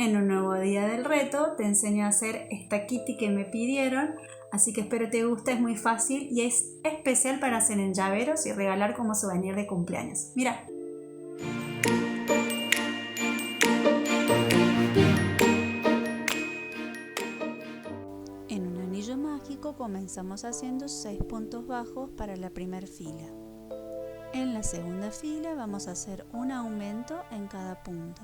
En un nuevo día del reto te enseño a hacer esta kitty que me pidieron, así que espero te guste, es muy fácil y es especial para hacer en llaveros y regalar como souvenir de cumpleaños. Mira. En un anillo mágico comenzamos haciendo 6 puntos bajos para la primera fila. En la segunda fila vamos a hacer un aumento en cada punto.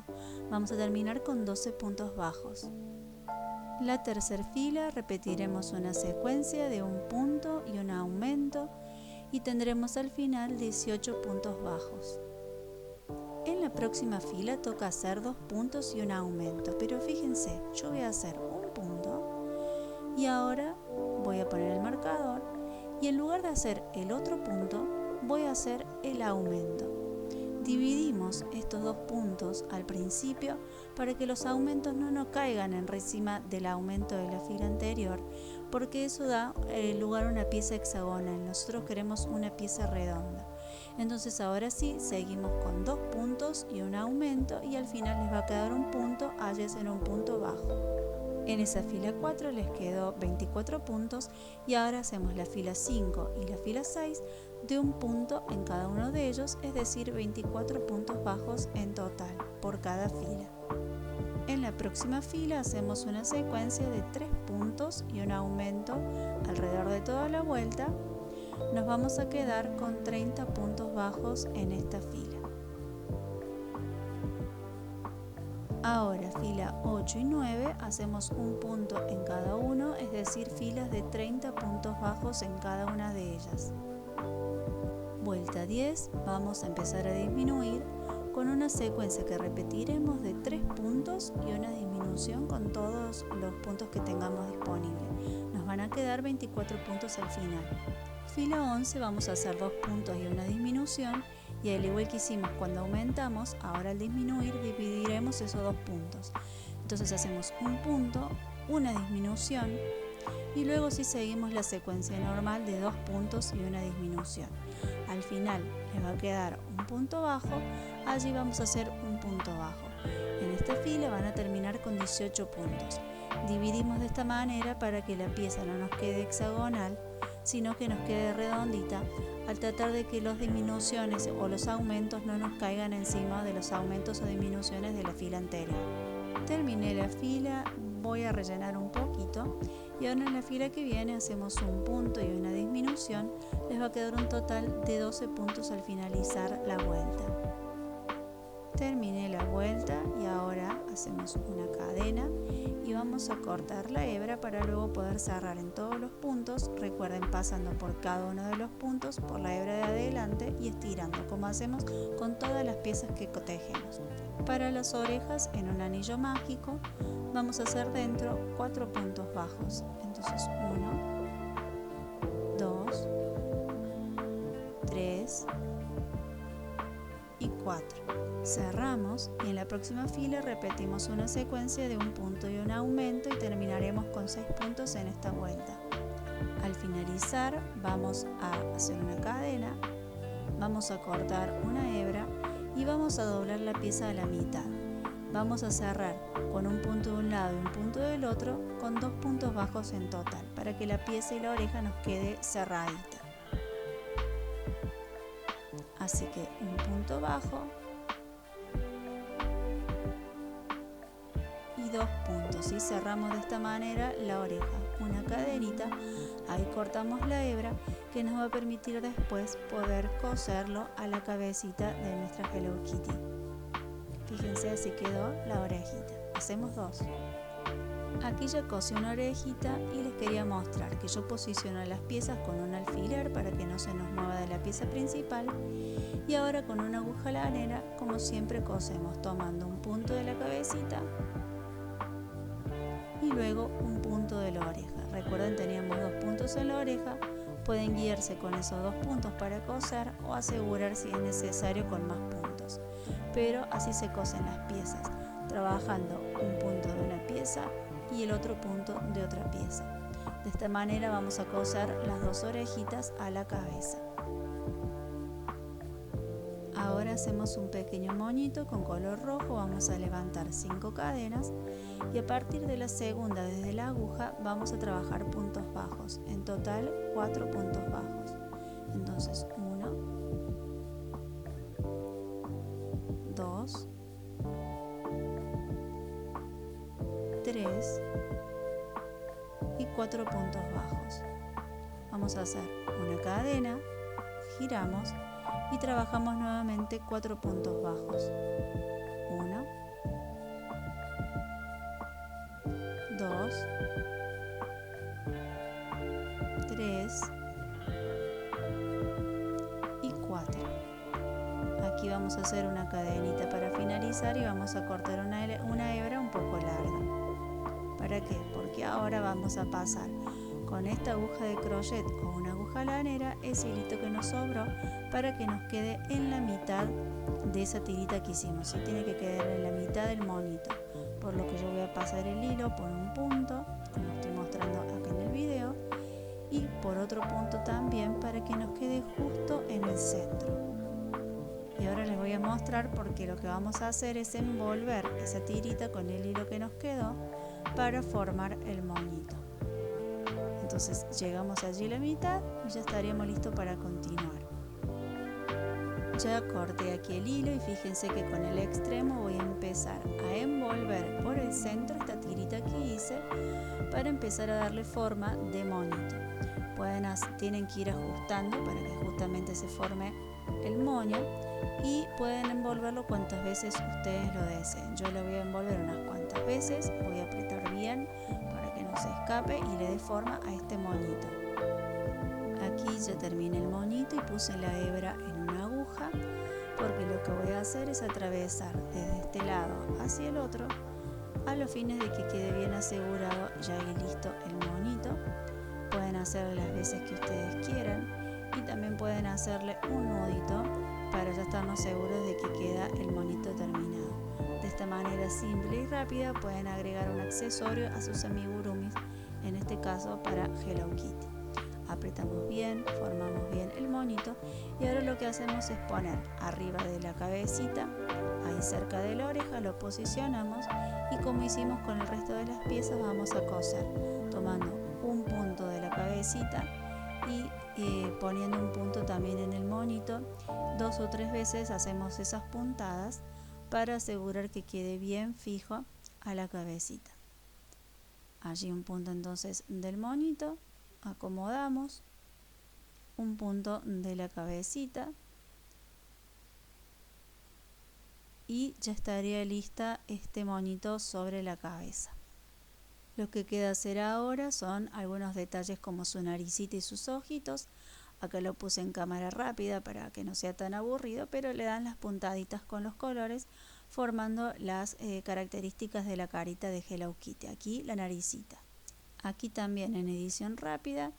Vamos a terminar con 12 puntos bajos. La tercera fila repetiremos una secuencia de un punto y un aumento y tendremos al final 18 puntos bajos. En la próxima fila toca hacer 2 puntos y un aumento, pero fíjense, yo voy a hacer un punto y ahora voy a poner el marcador y en lugar de hacer el otro punto, voy a hacer el aumento. Dividimos estos 2 puntos al principio para que los aumentos no nos caigan encima del aumento de la fila anterior, porque eso da lugar a una pieza hexagonal. Nosotros queremos una pieza redonda. Entonces ahora sí, seguimos con 2 puntos y un aumento y al final les va a quedar un punto, allí es en un punto bajo. En esa fila 4 les quedó 24 puntos y ahora hacemos la fila 5 y la fila 6 de un punto en cada uno de ellos, es decir, 24 puntos bajos en total por cada fila. En la próxima fila hacemos una secuencia de 3 puntos y un aumento alrededor de toda la vuelta. Nos vamos a quedar con 30 puntos bajos en esta fila. Ahora, fila 8 y 9, hacemos un punto en cada uno, es decir, filas de 30 puntos bajos en cada una de ellas. Vuelta 10, vamos a empezar a disminuir con una secuencia que repetiremos de 3 puntos y una disminución con todos los puntos que tengamos disponibles. Nos van a quedar 24 puntos al final. Fila 11 vamos a hacer 2 puntos y una disminución. Y al igual que hicimos cuando aumentamos, ahora al disminuir dividiremos esos 2 puntos. Entonces hacemos un punto, una disminución y luego sí seguimos la secuencia normal de 2 puntos y una disminución. Al final les va a quedar un punto bajo, allí vamos a hacer un punto bajo. En esta fila van a terminar con 18 puntos. Dividimos de esta manera para que la pieza no nos quede hexagonal, sino que nos quede redondita, al tratar de que las disminuciones o los aumentos no nos caigan encima de los aumentos o disminuciones de la fila anterior. Terminé la fila, voy a rellenar un poquito y ahora en la fila que viene hacemos un punto y una disminución. Les va a quedar un total de 12 puntos al finalizar la vuelta. Terminé la vuelta y ahora hacemos una cadena y vamos a cortar la hebra para luego poder cerrar en todos los puntos. Recuerden, pasando por cada uno de los puntos por la hebra de adelante y estirando, como hacemos con todas las piezas que tejemos. Para las orejas, en un anillo mágico, vamos a hacer dentro 4 puntos bajos. Entonces 1, 2, 3 y 4. Cerramos y en la próxima fila repetimos una secuencia de un punto y un aumento y terminaremos con 6 puntos en esta vuelta. Al finalizar vamos a hacer una cadena, vamos a cortar una hebra y vamos a doblar la pieza a la mitad. Vamos a cerrar con un punto de un lado y un punto del otro con 2 puntos bajos en total para que la pieza y la oreja nos quede cerradita. Así que un punto bajo y 2 puntos y cerramos de esta manera la oreja, una cadenita, ahí cortamos la hebra que nos va a permitir después poder coserlo a la cabecita de nuestra Hello Kitty. Fíjense, así quedó la orejita. Hacemos 2. Aquí ya cosí una orejita y les quería mostrar que yo posiciono las piezas con un alfiler para que no se nos mueva de la pieza principal y ahora con una aguja lanera, como siempre, cosemos tomando un punto de la cabecita y luego un punto de la oreja. Recuerden, teníamos 2 puntos en la oreja, pueden guiarse con esos 2 puntos para coser o asegurar si es necesario con más puntos, pero así se cosen las piezas, trabajando un punto de una pieza y el otro punto de otra pieza. De esta manera vamos a coser las 2 orejitas a la cabeza. Ahora hacemos un pequeño moñito con color rojo, vamos a levantar 5 cadenas y a partir de la segunda desde la aguja vamos a trabajar puntos bajos, en total 4 puntos bajos. Entonces 1, 2, 3 y 4 puntos bajos. Vamos a hacer una cadena, giramos y trabajamos nuevamente 4 puntos bajos. 1, 2, 3 y 4. Aquí vamos a hacer una cadenita para finalizar y vamos a cortar una hebra un poco larga. ¿Para qué? Porque ahora vamos a pasar con esta aguja de crochet o una aguja lanera ese hilito que nos sobró para que nos quede en la mitad de esa tirita que hicimos. ¿Sí? Tiene que quedar en la mitad del monito, por lo que yo voy a pasar el hilo por un punto, como estoy mostrando acá en el video, y por otro punto también para que nos quede justo en el centro. Y ahora les voy a mostrar porque lo que vamos a hacer es envolver esa tirita con el hilo que nos quedó para formar el moñito. Entonces llegamos allí a la mitad y ya estaríamos listos para continuar. Ya corté aquí el hilo y fíjense que con el extremo voy a empezar a envolver por el centro esta tirita que hice para empezar a darle forma de moñito. Tienen que ir ajustando para que justamente se forme el moño y pueden envolverlo cuantas veces ustedes lo deseen. Yo lo voy a envolver unas cuantas veces, voy a apretar bien para que no se escape y le dé forma a este moñito. Aquí ya terminé el moñito y puse la hebra en una aguja porque lo que voy a hacer es atravesar desde este lado hacia el otro a los fines de que quede bien asegurado ya y listo el moñito. Pueden hacerlo las veces que ustedes quieran y también pueden hacerle un nudito para ya estarnos seguros de que queda el monito terminado. De esta manera simple y rápida pueden agregar un accesorio a sus amigurumis, en este caso para Hello Kitty. Apretamos bien, formamos bien el monito y ahora lo que hacemos es poner arriba de la cabecita, ahí cerca de la oreja, lo posicionamos y como hicimos con el resto de las piezas vamos a coser tomando un punto de la cabecita y poniendo un punto también en el monito. 2 o 3 veces hacemos esas puntadas para asegurar que quede bien fijo a la cabecita. Allí un punto entonces del monito, acomodamos un punto de la cabecita y ya estaría lista este monito sobre la cabeza. Lo que queda hacer ahora son algunos detalles como su naricita y sus ojitos. Acá lo puse en cámara rápida para que no sea tan aburrido, pero le dan las puntaditas con los colores formando las características de la carita de Hello Kitty. Aquí la naricita. Aquí también en edición rápida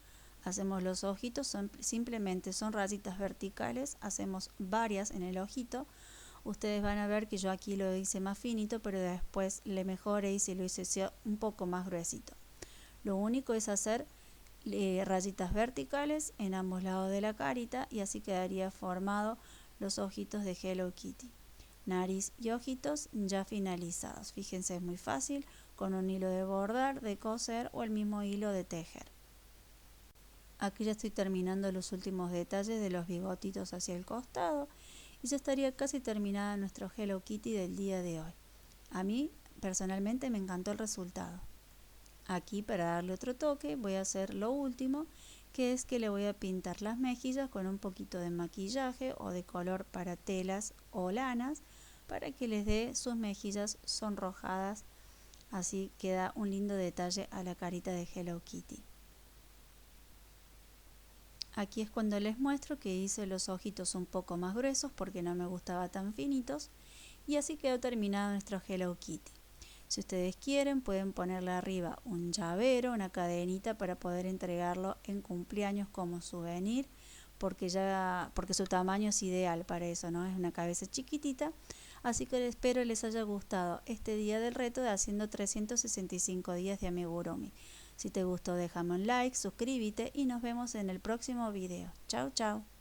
hacemos los ojitos, simplemente son rayitas verticales, hacemos varias en el ojito. Ustedes van a ver que yo aquí lo hice más finito, pero después le mejoré y se lo hice un poco más gruesito. Lo único es hacer rayitas verticales en ambos lados de la carita y así quedaría formado los ojitos de Hello Kitty. Nariz y ojitos ya finalizados. Fíjense, es muy fácil con un hilo de bordar, de coser o el mismo hilo de tejer. Aquí ya estoy terminando los últimos detalles de los bigotitos hacia el costado y ya estaría casi terminada nuestro Hello Kitty del día de hoy. A mí personalmente me encantó el resultado. Aquí para darle otro toque voy a hacer lo último, que es que le voy a pintar las mejillas con un poquito de maquillaje o de color para telas o lanas para que les dé sus mejillas sonrojadas. Así queda un lindo detalle a la carita de Hello Kitty. Aquí es cuando les muestro que hice los ojitos un poco más gruesos porque no me gustaba tan finitos y así quedó terminado nuestro Hello Kitty. Si ustedes quieren pueden ponerle arriba un llavero, una cadenita para poder entregarlo en cumpleaños como souvenir porque su tamaño es ideal para eso, ¿no? Es una cabeza chiquitita. Así que espero les haya gustado este día del reto de haciendo 365 días de amigurumi. Si te gustó déjame un like, suscríbete y nos vemos en el próximo video. Chao, chao.